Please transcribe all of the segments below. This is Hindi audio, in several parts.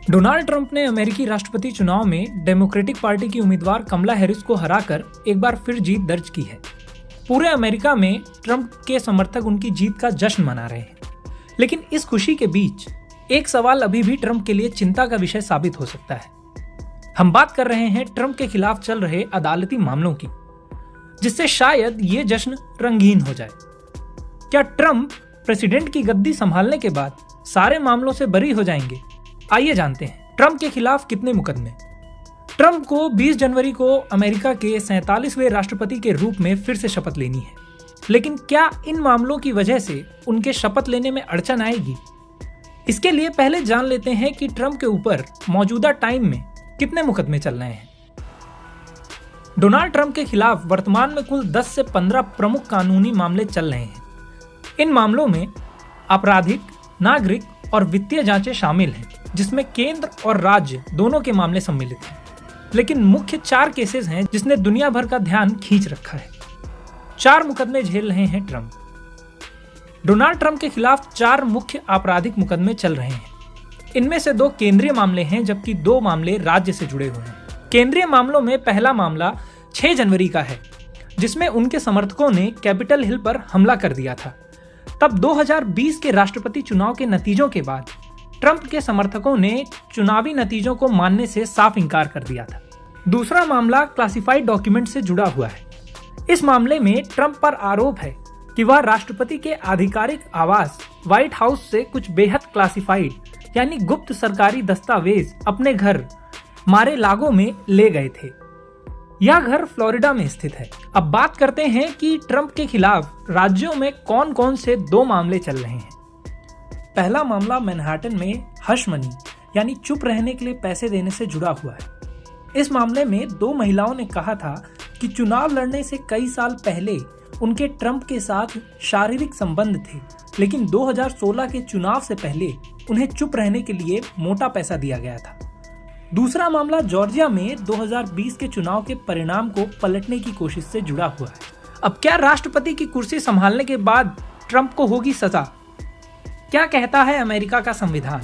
डोनाल्ड ट्रंप ने अमेरिकी राष्ट्रपति चुनाव में डेमोक्रेटिक पार्टी की उम्मीदवार कमला हैरिस को हराकर एक बार फिर जीत दर्ज की है। पूरे अमेरिका में ट्रंप के समर्थक उनकी जीत का जश्न मना रहे हैं। लेकिन इस खुशी के बीच एक सवाल अभी भी ट्रंप के लिए चिंता का विषय साबित हो सकता है। हम बात कर रहे हैं ट्रंप के खिलाफ चल रहे अदालती मामलों की, जिससे शायद ये जश्न रंगीन हो जाए। क्या ट्रंप प्रेसिडेंट की गद्दी संभालने के बाद सारे मामलों से बरी हो जाएंगे? आइए जानते हैं ट्रंप के खिलाफ कितने मुकदमे। ट्रंप को 20 जनवरी को अमेरिका के 47वें राष्ट्रपति के रूप में फिर से शपथ लेनी है। लेकिन क्या इन मामलों की वजह से उनके शपथ लेने में अड़चन आएगी? इसके लिए पहले जान लेते हैं कि ट्रंप के ऊपर मौजूदा टाइम में कितने मुकदमे चल रहे हैं। डोनाल्ड ट्रंप के खिलाफ वर्तमान में कुल 10 से 15 प्रमुख कानूनी मामले चल रहे हैं। इन मामलों में आपराधिक, नागरिक और वित्तीय जांचें शामिल हैं, जिसमें केंद्र और राज्य दोनों के मामले सम्मिलित हैं। लेकिन मुख्य 4 केसेस हैं जिसने दुनिया भर का ध्यान खींच रखा है। 4 मुकदमे झेल रहे हैं ट्रंप। डोनाल्ड ट्रंप के खिलाफ 4 मुख्य आपराधिक मुकदमे चल रहे हैं। इनमें से 2 केंद्रीय मामले हैं, जबकि 2 मामले राज्य से जुड़े हुए हैं। केंद्रीय मामलों में पहला मामला 6 जनवरी का है, जिसमें उनके समर्थकों ने कैपिटल हिल पर हमला कर दिया था। तब 2020 के राष्ट्रपति चुनाव के नतीजों के बाद ट्रंप के समर्थकों ने चुनावी नतीजों को मानने से साफ इंकार कर दिया था। दूसरा मामला क्लासिफाइड डॉक्यूमेंट से जुड़ा हुआ है। इस मामले में ट्रंप पर आरोप है कि वह राष्ट्रपति के आधिकारिक आवास व्हाइट हाउस से कुछ बेहद क्लासिफाइड यानी गुप्त सरकारी दस्तावेज अपने घर मारे-लागो में ले गए थे। यह घर फ्लोरिडा में स्थित है। अब बात करते हैं कि ट्रंप के खिलाफ राज्यों में कौन कौन से 2 मामले चल रहे हैं। पहला मामला मैनहट्टन में हश मनी यानी चुप रहने के लिए पैसे देने से जुड़ा हुआ है। इस मामले में 2 महिलाओं ने कहा था कि चुनाव लड़ने से कई साल पहले उनके ट्रंप के साथ शारीरिक संबंध थे, लेकिन 2016 के चुनाव से पहले उन्हें चुप रहने के लिए मोटा पैसा दिया गया था। दूसरा मामला जॉर्जिया में 2020 के चुनाव के परिणाम को पलटने की कोशिश से जुड़ा हुआ है। अब क्या राष्ट्रपति की कुर्सी संभालने के बाद ट्रंप को होगी सजा? क्या कहता है अमेरिका का संविधान?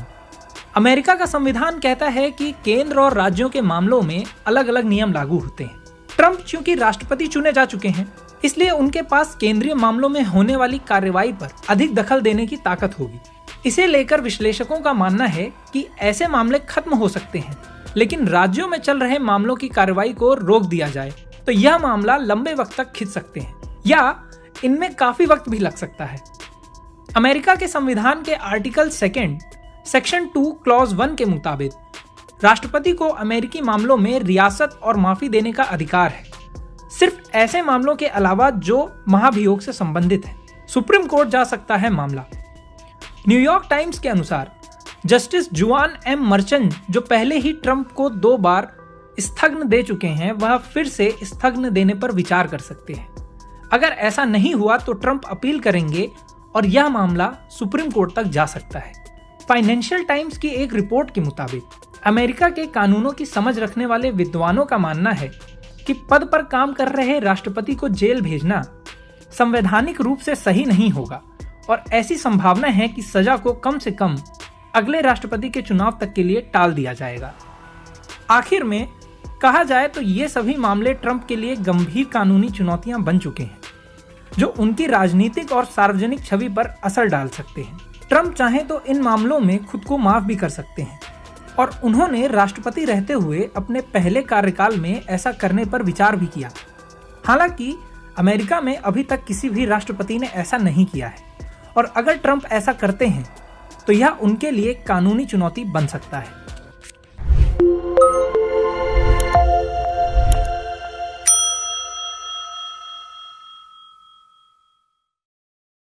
अमेरिका का संविधान कहता है कि केंद्र और राज्यों के मामलों में अलग अलग नियम लागू होते हैं। ट्रंप चूंकि राष्ट्रपति चुने जा चुके हैं, इसलिए उनके पास केंद्रीय मामलों में होने वाली कार्रवाई पर अधिक दखल देने की ताकत होगी। इसे लेकर विश्लेषकों का मानना है कि ऐसे मामले खत्म हो सकते हैं, लेकिन राज्यों में चल रहे मामलों की कार्रवाई को रोक दिया जाए तो यह मामला लंबे वक्त तक खिंच सकते हैं या इनमें काफी वक्त भी लग सकता है। अमेरिका के संविधान के आर्टिकल 2 सेक्शन 2 क्लॉज 1 के मुताबिक राष्ट्रपति को अमेरिकी मामलों में रियासत और माफी देने का अधिकार है, सिर्फ ऐसे मामलों के अलावा जो महाभियोग से संबंधित है। सुप्रीम कोर्ट जा सकता है मामला। न्यूयॉर्क टाइम्स के अनुसार जस्टिस जुआन एम मर्चेंट, जो पहले ही ट्रंप को 2 बार स्थगन दे चुके हैं, वह फिर से स्थगन देने पर विचार कर सकते हैं। अगर ऐसा नहीं हुआ तो ट्रंप अपील करेंगे और यह मामला सुप्रीम कोर्ट तक जा सकता है। फाइनेंशियल टाइम्स की एक रिपोर्ट के मुताबिक अमेरिका के कानूनों की समझ रखने वाले विद्वानों का मानना है कि पद पर काम कर रहे राष्ट्रपति को जेल भेजना संवैधानिक रूप से सही नहीं होगा और ऐसी संभावना है कि सजा को कम से कम अगले राष्ट्रपति के चुनाव तक के लिए टाल दिया जाएगा। आखिर में कहा जाए तो ये सभी मामले ट्रंप के लिए गंभीर कानूनी चुनौतियां बन चुके हैं, जो उनकी राजनीतिक और सार्वजनिक छवि पर असर डाल सकते हैं। ट्रंप चाहें तो इन मामलों में खुद को माफ भी कर सकते हैं और उन्होंने राष्ट्रपति रहते हुए अपने पहले कार्यकाल में ऐसा करने पर विचार भी किया। हालांकि अमेरिका में अभी तक किसी भी राष्ट्रपति ने ऐसा नहीं किया है और अगर ट्रंप ऐसा करते हैं तो यह उनके लिए कानूनी चुनौती बन सकता है।